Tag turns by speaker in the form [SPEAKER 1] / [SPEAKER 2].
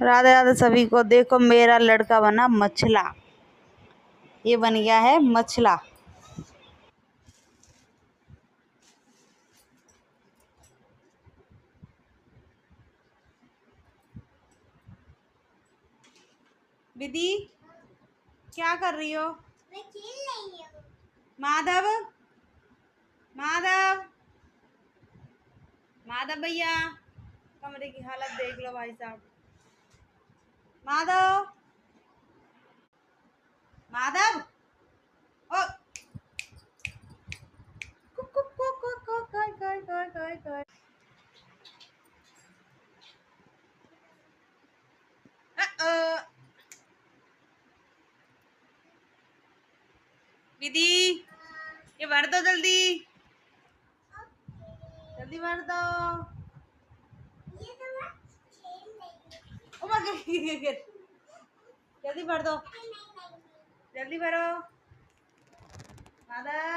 [SPEAKER 1] राधे राधे सभी को। देखो मेरा लड़का बना मछला, ये बन गया है मछला। विधि क्या कर रही हो?
[SPEAKER 2] मैं खेल रही हूँ।
[SPEAKER 1] माधव, माधव, माधव भैया, कमरे की हालत देख लो भाई साहब। माधव, माधव, ओ कुक कुक कुक कुक कुक काय काय काय काय काय। विधि ये भर दो जल्दी, जल्दी भर दो।
[SPEAKER 2] ये तो मैं खेल रही हूँ।
[SPEAKER 1] ओ गिर, जल्दी भर दो,
[SPEAKER 2] नहीं नहीं नहीं।
[SPEAKER 1] जल्दी भरो। माधव